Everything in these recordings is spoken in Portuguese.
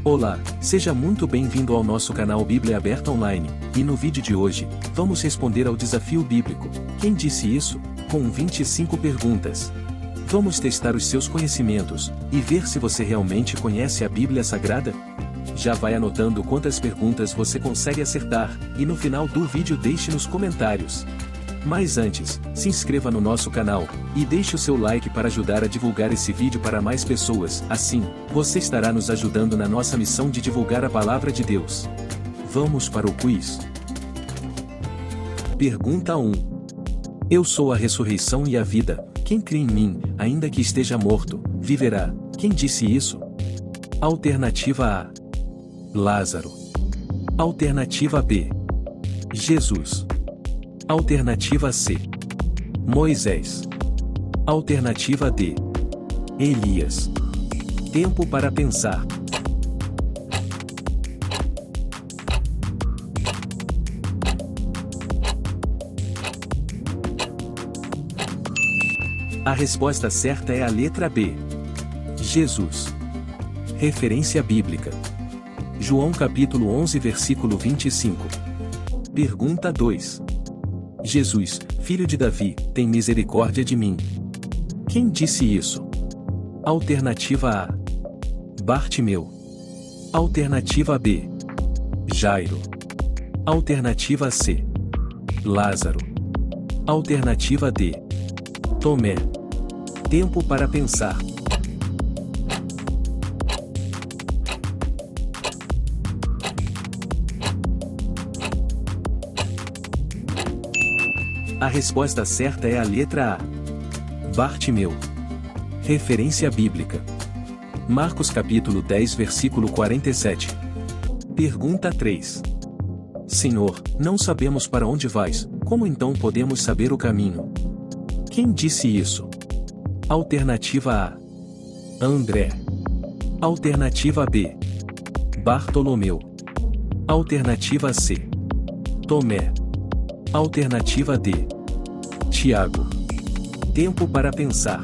Olá, seja muito bem-vindo ao nosso canal Bíblia Aberta Online, e no vídeo de hoje, vamos responder ao desafio bíblico, Quem disse isso? Com 25 perguntas. Vamos testar os seus conhecimentos, e ver se você realmente conhece a Bíblia Sagrada? Já vai anotando quantas perguntas você consegue acertar, e no final do vídeo deixe nos comentários. Mas antes, se inscreva no nosso canal, e deixe o seu like para ajudar a divulgar esse vídeo para mais pessoas, assim, você estará nos ajudando na nossa missão de divulgar a Palavra de Deus. Vamos para o quiz. Pergunta 1. Eu sou a ressurreição e a vida, quem crê em mim, ainda que esteja morto, viverá. Quem disse isso? Alternativa A. Lázaro. Alternativa B. Jesus. Alternativa C. Moisés. Alternativa D. Elias. Tempo para pensar. A resposta certa é a letra B. Jesus. Referência bíblica. João capítulo 11 versículo 25. Pergunta 2. Jesus, filho de Davi, tem misericórdia de mim. Quem disse isso? Alternativa A. Bartimeu. Alternativa B. Jairo. Alternativa C. Lázaro. Alternativa D. Tomé. Tempo para pensar. A resposta certa é a letra A. Bartimeu. Referência bíblica. Marcos capítulo 10 versículo 47. Pergunta 3. Senhor, não sabemos para onde vais, como então podemos saber o caminho? Quem disse isso? Alternativa A. André. Alternativa B. Bartolomeu. Alternativa C. Tomé. Alternativa D. Tiago. Tempo para pensar.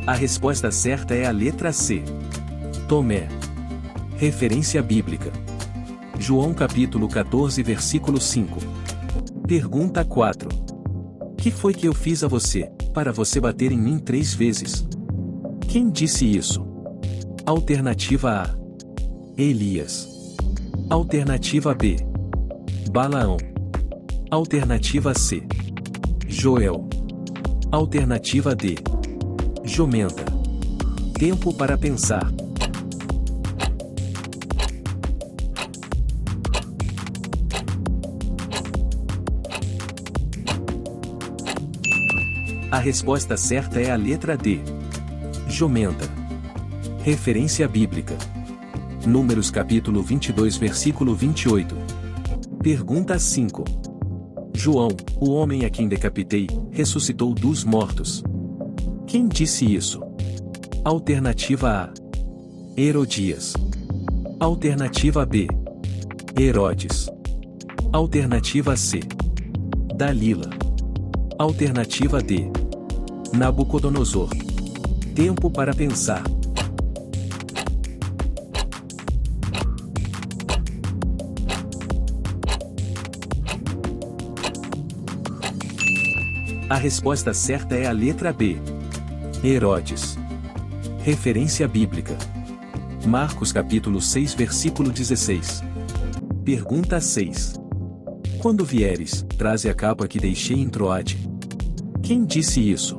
A resposta certa é a letra C. Tomé. Referência bíblica. João capítulo 14 versículo 5. Pergunta 4. Que foi que eu fiz a você, para você bater em mim 3 vezes? Quem disse isso? Alternativa A. Elias. Alternativa B. Balaão. Alternativa C. Joel. Alternativa D. Jumenta. Tempo para pensar. A resposta certa é a letra D. Jumenta. Referência bíblica. Números capítulo 22 versículo 28. Pergunta 5. João, o homem a quem decapitei, ressuscitou dos mortos. Quem disse isso? Alternativa A. Herodias. Alternativa B. Herodes. Alternativa C. Dalila. Alternativa D. Nabucodonosor. Tempo para pensar. A resposta certa é a letra B. Herodes. Referência bíblica. Marcos capítulo 6 versículo 16. Pergunta 6. Quando vieres, traze a capa que deixei em Troade. Quem disse isso?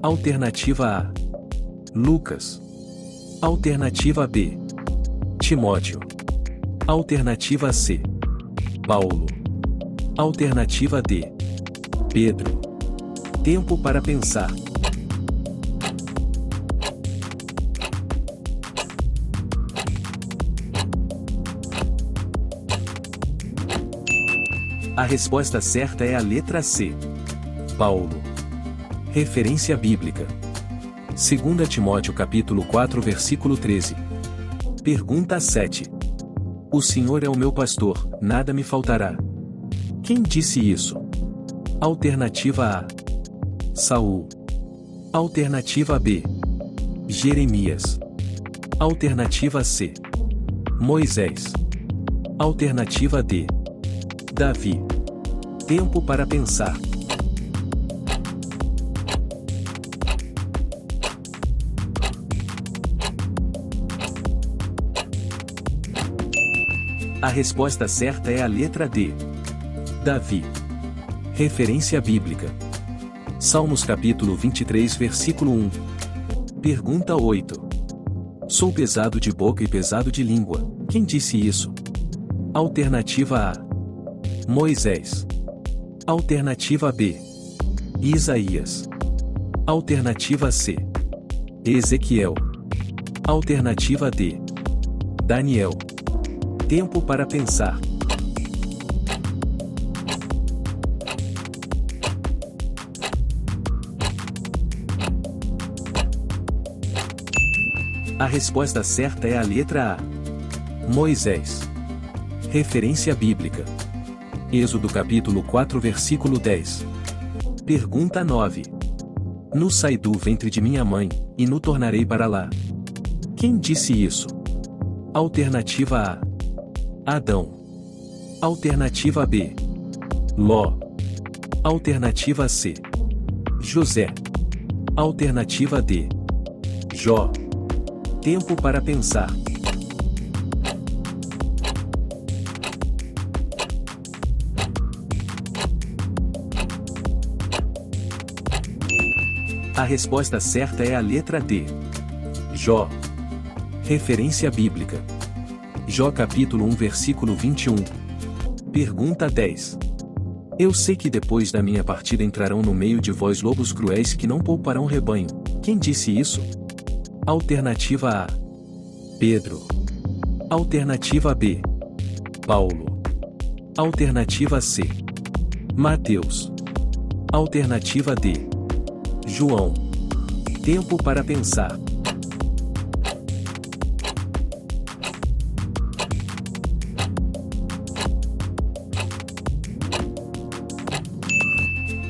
Alternativa A. Lucas. Alternativa B. Timóteo. Alternativa C. Paulo. Alternativa D. Pedro. Tempo para pensar. A resposta certa é a letra C. Paulo. Referência bíblica. 2 Timóteo capítulo 4 versículo 13. Pergunta 7. O Senhor é o meu pastor, nada me faltará. Quem disse isso? Alternativa A: Saul. Alternativa B: Jeremias. Alternativa C: Moisés. Alternativa D: Davi. Tempo para pensar. A resposta certa é a letra D: Davi. Referência bíblica: Salmos capítulo 23 versículo 1. Pergunta 8. Sou pesado de boca e pesado de língua. Quem disse isso? Alternativa A: Moisés. Alternativa B: Isaías. Alternativa C: Ezequiel. Alternativa D: Daniel. Tempo para pensar. A resposta certa é a letra A: Moisés. Referência bíblica: Êxodo capítulo 4 versículo 10. Pergunta 9. Nu saí do ventre de minha mãe, e nu tornarei para lá. Quem disse isso? Alternativa A: Adão. Alternativa B: Ló. Alternativa C: José. Alternativa D: Jó. Tempo para pensar. A resposta certa é a letra D: Jó. Referência bíblica: Jó capítulo 1 versículo 21. Pergunta 10. Eu sei que depois da minha partida entrarão no meio de vós lobos cruéis que não pouparão rebanho. Quem disse isso? Alternativa A: Pedro. Alternativa B: Paulo. Alternativa C: Mateus. Alternativa D: João. Tempo para pensar.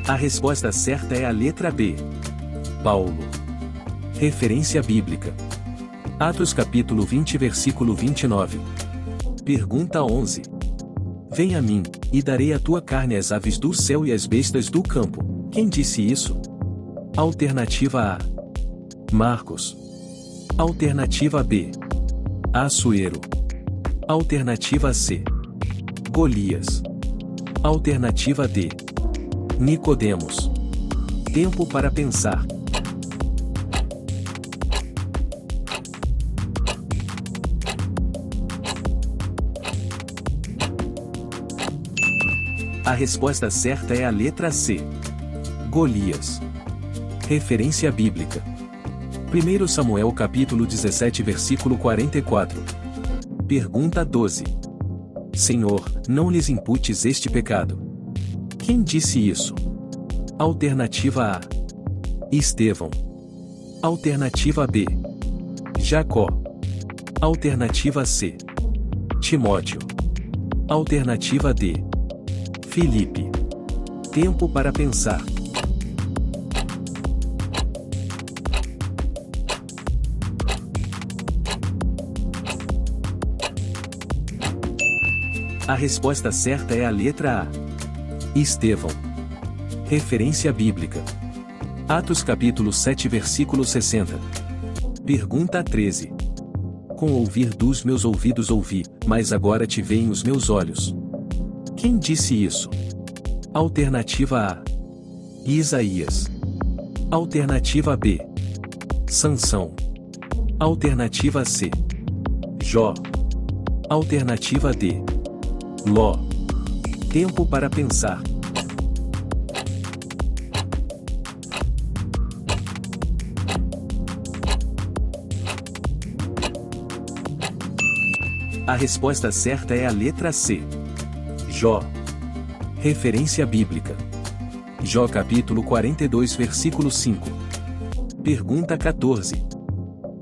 A resposta certa é a letra B: Paulo. Referência bíblica: Atos capítulo 20 versículo 29. Pergunta 11. Vem a mim, e darei a tua carne às aves do céu e às bestas do campo. Quem disse isso? Alternativa A: Marcos. Alternativa B: Assuero. Alternativa C: Golias. Alternativa D: Nicodemos. Tempo para pensar. A resposta certa é a letra C: Golias. Referência bíblica: 1 Samuel capítulo 17 versículo 44. Pergunta 12. Senhor, não lhes imputes este pecado. Quem disse isso? Alternativa A: Estevão. Alternativa B: Jacó. Alternativa C: Timóteo. Alternativa D: Filipe. Tempo para pensar. A resposta certa é a letra A: Estevão. Referência bíblica: Atos capítulo 7 versículo 60. Pergunta 13. Com o ouvir dos meus ouvidos ouvi, mas agora te veem os meus olhos. Quem disse isso? Alternativa A: Isaías. Alternativa B: Sansão. Alternativa C: Jó. Alternativa D: Ló. Tempo para pensar. A resposta certa é a letra C: Jó. Referência bíblica: Jó capítulo 42 versículo 5. Pergunta 14.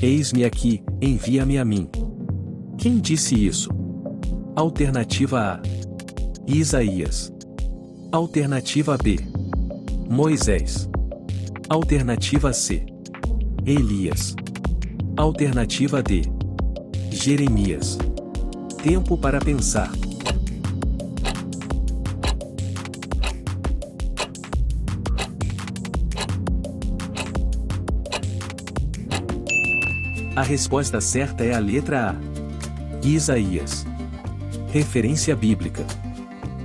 Eis-me aqui, envia-me a mim. Quem disse isso? Alternativa A: Isaías. Alternativa B. Moisés. Alternativa C. Elias. Alternativa D. Jeremias. Tempo para pensar. A resposta certa é a letra A. Isaías. Referência bíblica.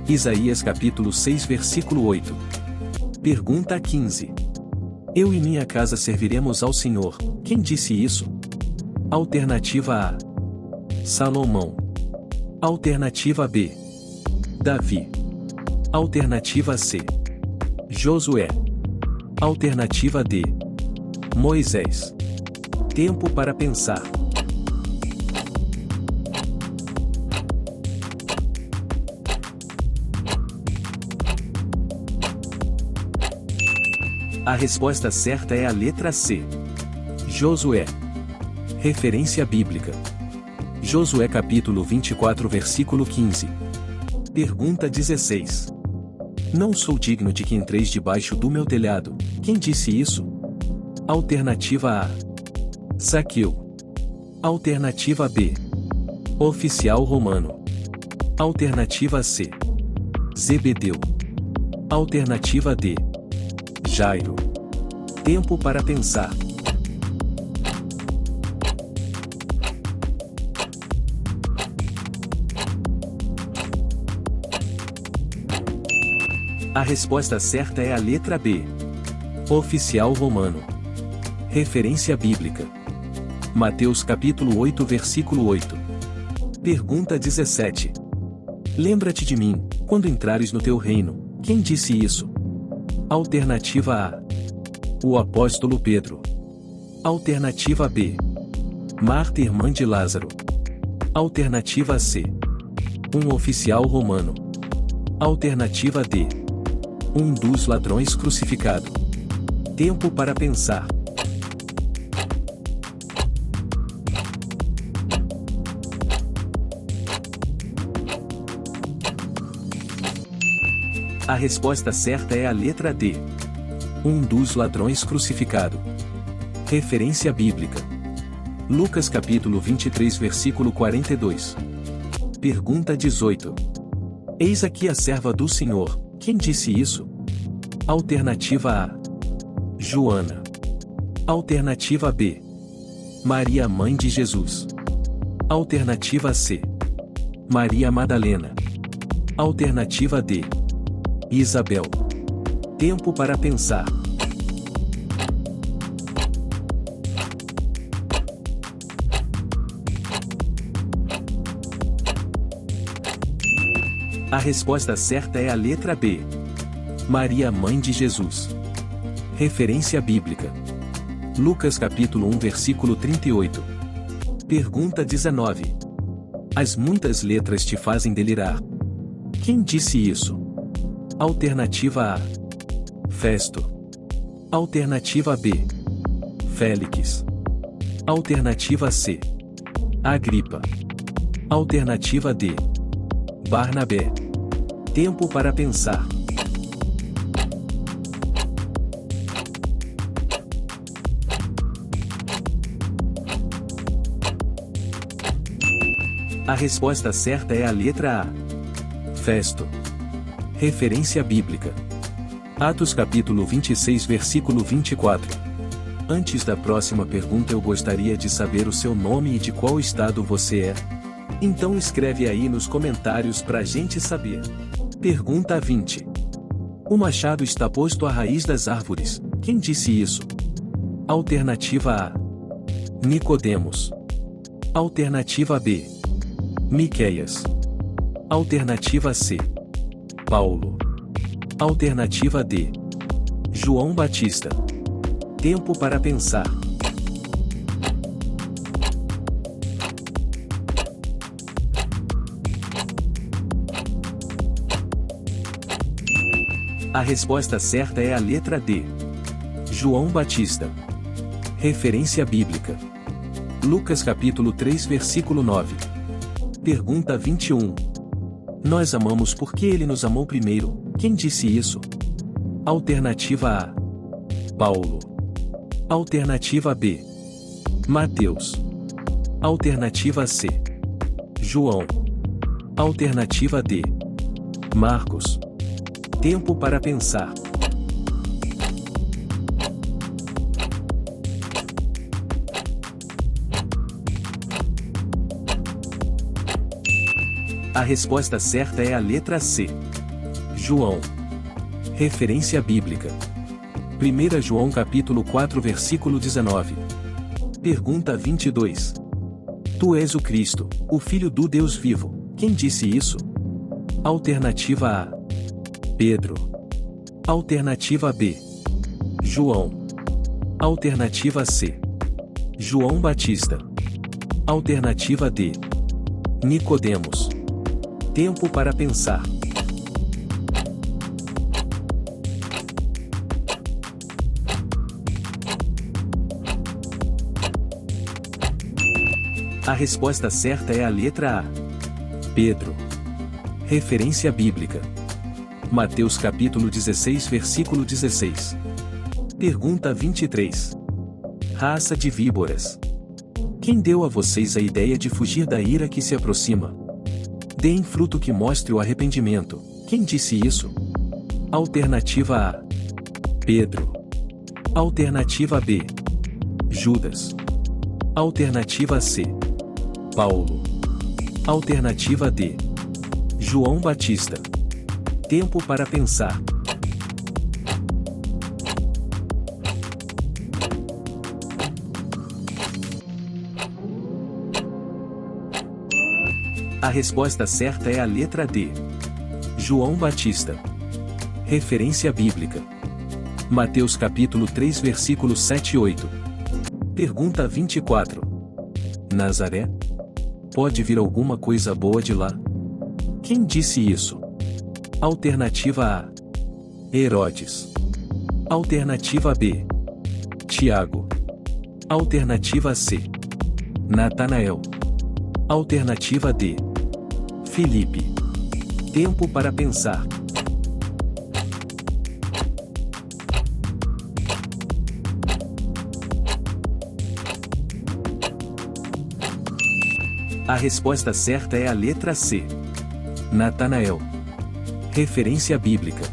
Isaías capítulo 6 versículo 8. Pergunta 15. Eu e minha casa serviremos ao Senhor. Quem disse isso? Alternativa A. Salomão. Alternativa B. Davi. Alternativa C. Josué. Alternativa D. Moisés. Tempo para pensar. A resposta certa é a letra C. Josué. Referência bíblica. Josué capítulo 24 versículo 15. Pergunta 16. Não sou digno de que entreis debaixo do meu telhado. Quem disse isso? Alternativa A. Zaqueu. Alternativa B. Oficial romano. Alternativa C. Zebedeu. Alternativa D. Jairo. Tempo para pensar. A resposta certa é a letra B. Oficial romano. Referência bíblica. Mateus capítulo 8 versículo 8. Pergunta 17. Lembra-te de mim, quando entrares no teu reino. Quem disse isso? Alternativa A. O apóstolo Pedro. Alternativa B. Marta, irmã de Lázaro. Alternativa C. Um oficial romano. Alternativa D. Um dos ladrões crucificado. Tempo para pensar. A resposta certa é a letra D. Um dos ladrões crucificado. Referência bíblica. Lucas capítulo 23 versículo 42. Pergunta 18. Eis aqui a serva do Senhor. Quem disse isso? Alternativa A. Joana. Alternativa B. Maria, mãe de Jesus. Alternativa C. Maria Madalena. Alternativa D. Isabel. Tempo para pensar. A resposta certa é a letra B. Maria, mãe de Jesus. Referência bíblica. Lucas capítulo 1 versículo 38. Pergunta 19. As muitas letras te fazem delirar. Quem disse isso? Alternativa A. Festo. Alternativa B. Félix. Alternativa C. Agripa. Alternativa D. Barnabé. Tempo para pensar. A resposta certa é a letra A. Festo. Referência bíblica. Atos capítulo 26 versículo 24. Antes da próxima pergunta eu gostaria de saber o seu nome e de qual estado você é. Então escreve aí nos comentários pra gente saber. Pergunta 20. O machado está posto à raiz das árvores. Quem disse isso? Alternativa A. Nicodemos. Alternativa B. Miqueias. Alternativa C. Paulo. Alternativa D. João Batista. Tempo para pensar. A resposta certa é a letra D. João Batista. Referência bíblica. Lucas capítulo 3 versículo 9. Pergunta 21. Nós amamos porque ele nos amou primeiro. Quem disse isso? Alternativa A: Paulo. Alternativa B: Mateus. Alternativa C: João. Alternativa D: Marcos. Tempo para pensar. A resposta certa é a letra C. João. Referência bíblica. 1 João capítulo 4 versículo 19. Pergunta 22. Tu és o Cristo, o Filho do Deus vivo. Quem disse isso? Alternativa A: Pedro. Alternativa B: João. Alternativa C: João Batista. Alternativa D: Nicodemos. Tempo para pensar. A resposta certa é a letra A. Pedro. Referência bíblica. Mateus capítulo 16 versículo 16. Pergunta 23. Raça de víboras. Quem deu a vocês a ideia de fugir da ira que se aproxima? Deem fruto que mostre o arrependimento. Quem disse isso? Alternativa A: Pedro. Alternativa B: Judas. Alternativa C: Paulo. Alternativa D: João Batista. Tempo para pensar. A resposta certa é a letra D. João Batista. Referência bíblica. Mateus capítulo 3 versículos 7 e 8. Pergunta 24. Nazaré? Pode vir alguma coisa boa de lá? Quem disse isso? Alternativa A: Herodes. Alternativa B: Tiago. Alternativa C: Natanael. Alternativa D: Filipe. Tempo para pensar. A resposta certa é a letra C. Natanael. Referência bíblica.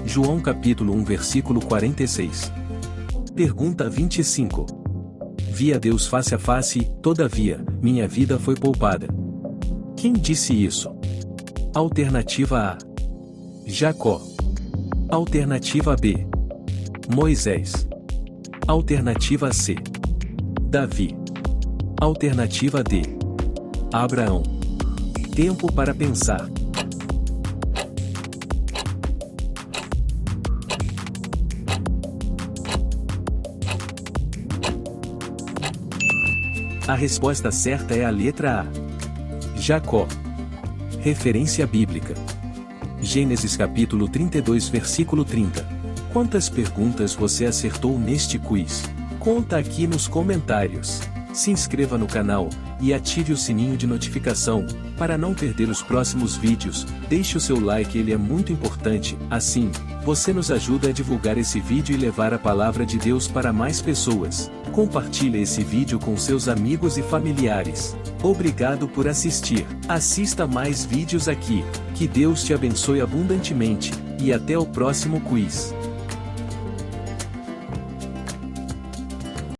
João capítulo 1 versículo 46. Pergunta 25. Vi a Deus face a face, todavia, minha vida foi poupada. Quem disse isso? Alternativa A: Jacó. Alternativa B: Moisés. Alternativa C: Davi. Alternativa D: Abraão. Tempo para pensar. A resposta certa é a letra A. Jacó. Referência bíblica. Gênesis capítulo 32 versículo 30. Quantas perguntas você acertou neste quiz? Conta aqui nos comentários. Se inscreva no canal e ative o sininho de notificação, para não perder os próximos vídeos. Deixe o seu like, ele é muito importante, assim, você nos ajuda a divulgar esse vídeo e levar a palavra de Deus para mais pessoas. Compartilhe esse vídeo com seus amigos e familiares. Obrigado por assistir. Assista mais vídeos aqui. Que Deus te abençoe abundantemente, e até o próximo quiz.